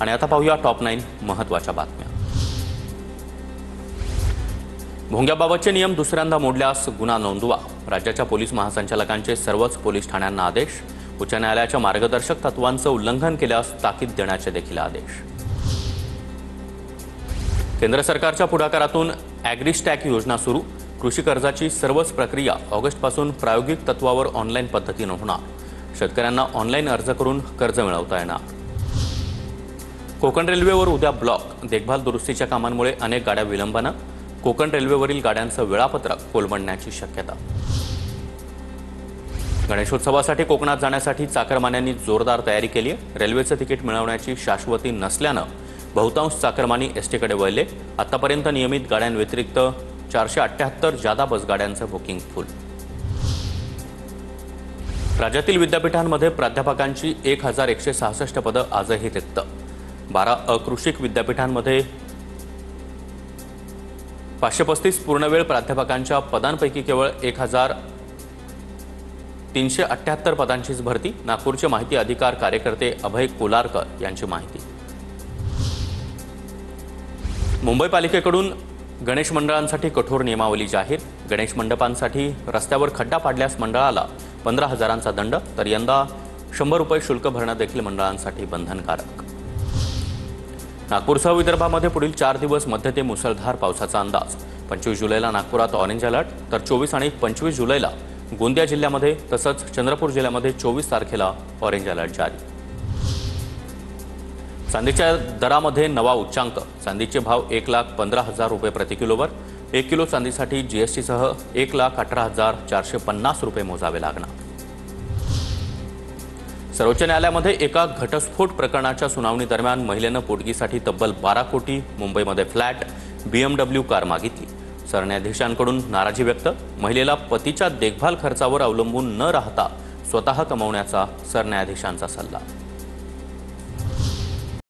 आणि आता पाहूया टॉप 9 महत्त्वाच्या बातम्या। भोंग्याबाबतचे नियम दुसऱ्यांदा मोडल्यास गुन्हा नोंदवा। राज्याच्या पोलीस महासंचालकांचे सर्वच पोलीस ठाण्यांना आदेश। उच्च न्यायालयाच्या मार्गदर्शक तत्वांचं उल्लंघन केल्यास ताकीद देण्याचे देखील आदेश। केंद्र सरकारच्या पुढाकारातून ॲग्रीस्टॅक योजना सुरू। कृषी कर्जाची सर्वच प्रक्रिया ऑगस्टपासून प्रायोगिक तत्वावर ऑनलाईन पद्धतीने होणार। शेतकऱ्यांना ऑनलाईन अर्ज करून कर्ज मिळवता येणार। कोकण रेल्वेवर उद्या ब्लॉक। देखभाल दुरुस्तीच्या कामांमुळे अनेक गाड्या विलंबानं। कोकण रेल्वेवरील गाड्यांचं वेळापत्रक कोलमडण्याची शक्यता। गणेशोत्सवासाठी कोकणात जाण्यासाठी चाकरमान्यांनी जोरदार तयारी केली आहे। रेल्वेचं तिकीट मिळवण्याची शाश्वती नसल्यानं बहुतांश चाकरमानी एसटीकडे वळले। आतापर्यंत नियमित गाड्यांव्यतिरिक्त 478 जादा बस गाड्यांचं बुकिंग फुल। राज्यातील विद्यापीठांमध्ये प्राध्यापकांची 1166 पदं आजही रिक्त। 12 अकृषिक विद्यापीठांमध्ये 535 पूर्णवेळ प्राध्यापकांच्या पदांपैकी केवळ 1378 पदांचीच भरती। नागपूरचे माहिती अधिकार कार्यकर्ते अभय कोलारकर यांची माहिती। मुंबई पालिकेकडून गणेश मंडळांसाठी कठोर नियमावली जाहीर। गणेश मंडपांसाठी रस्त्यावर खड्डा पाडल्यास मंडळाला 15,000चा दंड, तर यंदा 100 रुपये शुल्क भरणं देखील मंडळांसाठी बंधनकारक। नागपूरसह विदर्भामध्ये पुढील 4 दिवस मध्य ते मुसळधार पावसाचा अंदाज। 25 जुलैला नागपुरात ऑरेंज अलर्ट, तर 24 आणि 25 जुलैला गोंदिया जिल्ह्यामध्ये तसंच चंद्रपूर जिल्ह्यामध्ये 24 तारखेला ऑरेंज अलर्ट जारी। चांदीच्या दरामध्ये नवा उच्चांक। चांदीचे भाव 1,15,000 रुपये प्रति किलोवर। 1 किलो चांदीसाठी जीएसटीसह 1,18,450 रुपये मोजावे लागणार। सर्वोच्च न्यायालयामध्ये एका घटस्फोट प्रकरणाच्या सुनावणी दरम्यान महिलेनं पोटगीसाठी तब्बल 12 कोटी, मुंबईमध्ये फ्लॅट, BMW कार मागितली। सरन्यायाधीशांकडून नाराजी व्यक्त। महिलेला पतीच्या देखभाल खर्चावर अवलंबून न राहता स्वतः कमवण्याचा सरन्यायाधीशांचा सल्ला।